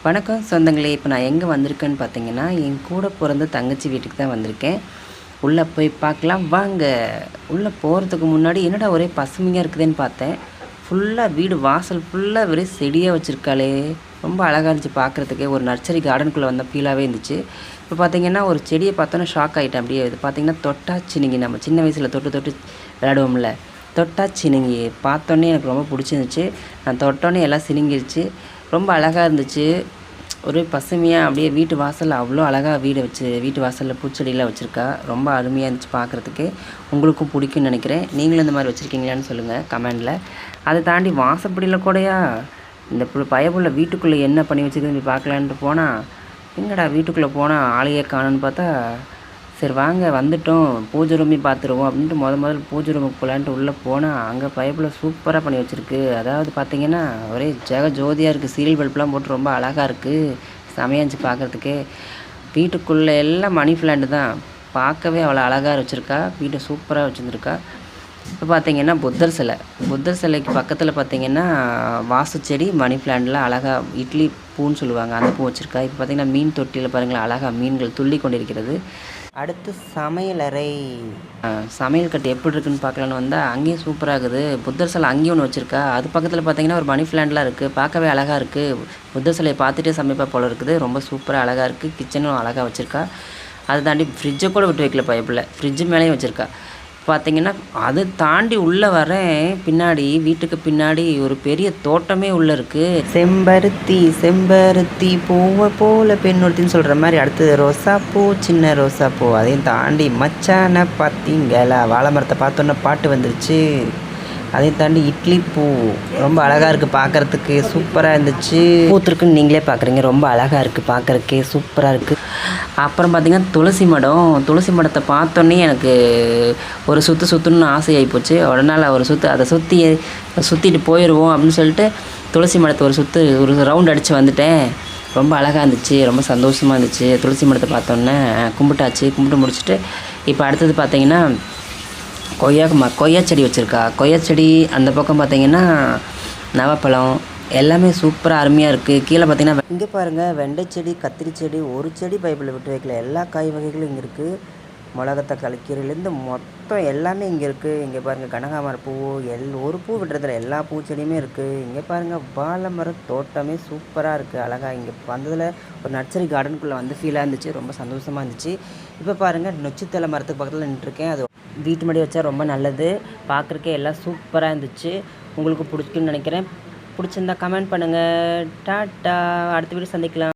வணக்கம் சொந்தங்களே. இப்போ நான் எங்கே வந்திருக்கேன்னு பார்த்தீங்கன்னா, என் கூட பிறந்த தங்கச்சி வீட்டுக்கு தான் வந்திருக்கேன். உள்ளே போய் பார்க்கலாம் வாங்க. உள்ளே போகிறதுக்கு முன்னாடி என்னடா ஒரே பசுமையாக இருக்குதுன்னு பார்த்தேன். ஃபுல்லாக வீடு வாசல் ஃபுல்லாக ஒரே செடியாக வச்சுருக்காளே, ரொம்ப அழகாக இருந்துச்சு பார்க்குறதுக்கே. ஒரு நர்சரி கார்டனுக்குள்ளே வந்த ஃபீலாகவே இருந்துச்சு. இப்போ பார்த்தீங்கன்னா ஒரு செடியை பார்த்தோன்னே ஷாக் ஆகிட்டேன். அப்படியே இது பார்த்தீங்கன்னா தொட்டாச்சினிங்கி, நம்ம சின்ன வயசில் தொட்டு தொட்டு விளையாடுவோம்ல, தொட்டாச்சினிங்கி பார்த்தோன்னே எனக்கு ரொம்ப பிடிச்சிருந்துச்சு. நான் தொட்டோன்னே எல்லாம் சினிங்கிருச்சு. ரொம்ப அழகாக இருந்துச்சு. ஒரே பசுமையாக அப்படியே வீட்டு வாசலில் அவ்வளோ அழகாக வீட்டு வாசலில் பூச்செடியெலாம் வச்சுருக்கா. ரொம்ப அருமையாக இருந்துச்சு பார்க்குறதுக்கு. உங்களுக்கும் பிடிக்கும்னு நினைக்கிறேன். நீங்களும் இந்த மாதிரி வச்சுருக்கீங்களான்னு சொல்லுங்கள் கமெண்டில். அதை தாண்டி வாசப்படியில் கூடயா இந்த பயப்புள்ள வீட்டுக்குள்ளே என்ன பண்ணி வச்சுருக்குன்னு பார்க்கலான்ட்டு போனால், எங்கடா வீட்டுக்குள்ளே போனால் ஆளையே காணுன்னு பார்த்தா, சரி வாங்க வந்துட்டோம் பூஜை ரூமே பார்த்துருவோம் அப்படின்ட்டு முதல்ல பூஜை ரூமுக்கு போகலான்ட்டு உள்ளே போனால், அங்கே பைப்பில் சூப்பராக பண்ணி வச்சுருக்கு. அதாவது பார்த்திங்கன்னா ஒரே ஜோதியாக இருக்குது. சீரியல் பல்ப்லாம் போட்டு ரொம்ப அழகாக இருக்குது. செமையாக இருந்துச்சு பார்க்குறதுக்கே. வீட்டுக்குள்ளே எல்லாம் மணி பிளான்ட் தான். பார்க்கவே அவ்வளோ அழகாக வச்சுருக்கா. வீட்டை சூப்பராக வச்சுருந்துருக்கா. இப்போ பார்த்திங்கன்னா புத்தர் சிலைக்கு பக்கத்தில் பார்த்திங்கன்னா வாசு செடி, மணி பிளான்ட்லாம் அழகாக இட்லி பூன்னு சொல்லுவாங்க, அந்த பூ வச்சுருக்கா. இப்போ பார்த்திங்கன்னா மீன் தொட்டியில் பாருங்களேன், அழகாக மீன்கள் துள்ளி கொண்டிருக்கிறது. அடுத்து சமையலறை. சமையல் கட்டு எப்படி இருக்குன்னு பார்க்கலான்னு வந்தால் அங்கேயும் சூப்பராக இருக்குது. புத்தர் சிலை அங்கேயும் ஒன்று வச்சுருக்கா. அது பக்கத்தில் பார்த்திங்கன்னா ஒரு மணி பிளான்ட்லாம் இருக்குது. பார்க்கவே அழகாக இருக்குது. புத்தர் சிலையை பார்த்துட்டே சமைப்பா போல் இருக்குது. ரொம்ப சூப்பராக அழகாக இருக்குது. கிச்சனும் அழகாக வச்சுருக்கா. அதை தாண்டி ஃப்ரிட்ஜை கூட விட்டு வைக்கல பைப்பில், ஃப்ரிட்ஜு மேலேயும் வச்சுருக்கா. பார்த்திங்கன்னா அதை தாண்டி உள்ளே வரேன், பின்னாடி வீட்டுக்கு பின்னாடி ஒரு பெரிய தோட்டமே உள்ளே இருக்குது. செம்பருத்தி பூவை போல பெண்ணொருத்தின்னு சொல்கிற மாதிரி. அடுத்தது ரோசாப்பூ, சின்ன ரோசாப்பூ. அதையும் தாண்டி மச்சான பார்த்தீங்களா, வாழை மரத்தை பார்த்தோன்னே பாட்டு வந்துருச்சு. அதையும் தாண்டி இட்லி பூ ரொம்ப அழகாக இருக்குது பார்க்குறதுக்கு. சூப்பராக இருந்துச்சு. பூத்துருக்குன்னு நீங்களே பார்க்குறீங்க. ரொம்ப அழகாக இருக்குது பார்க்குறதுக்கே, சூப்பராக இருக்குது. அப்புறம் பார்த்திங்கன்னா துளசி மடத்தை பார்த்தோன்னே எனக்கு ஒரு சுற்றணுன்னு ஆசையாகி போச்சு. உடனே அதை சுற்றிட்டு போயிடுவோம் அப்படின்னு சொல்லிட்டு துளசி மடத்தை ஒரு ரவுண்ட் அடித்து வந்துட்டேன். ரொம்ப அழகாக இருந்துச்சு. ரொம்ப சந்தோஷமாக இருந்துச்சு. துளசி மடத்தை பார்த்தோன்னே கும்பிட்டு முடிச்சுட்டு இப்போ அடுத்தது பார்த்திங்கன்னா கொய்யா செடி வச்சுருக்கா. கொய்யா செடி அந்த பக்கம் பார்த்திங்கன்னா நவப்பழம் எல்லாமே சூப்பராக அருமையாக இருக்குது. கீழே பார்த்திங்கன்னா இங்கே பாருங்கள், வெண்டை செடி, கத்திரி செடி, ஒரு செடி பைப்பில் விட்டு வைக்கல. எல்லா காய் வகைகளும் இங்கே இருக்குது. மிளகத்தக்காளி கீரையிலேருந்து மொத்தம் எல்லாமே இங்கே இருக்குது. இங்கே பாருங்கள் கனகாமர பூ, ஒரு பூ விட்டுறதில்ல, எல்லா பூச்செடியுமே இருக்குது. இங்கே பாருங்கள் வாழை மர தோட்டமே சூப்பராக இருக்குது. அழகாக இங்கே வந்ததில் ஒரு நர்சரி கார்டனுக்குள்ளே வந்து ஃபீலாக இருந்துச்சு. ரொம்ப சந்தோஷமாக இருந்துச்சு. இப்போ பாருங்கள் நொச்சித்தலை மரத்துக்கு பக்கத்தில் நின்றுருக்கேன். அது வீட்டு முன்னாடி வச்சா ரொம்ப நல்லது. பார்க்குறக்கே எல்லாம் சூப்பராக இருந்துச்சு. உங்களுக்கு பிடிக்குன்னு நினைக்கிறேன். பிடிச்சிருந்தா கமெண்ட் பண்ணுங்கள். டாட்டா. அடுத்த வீடியோ சந்திக்கலாம்.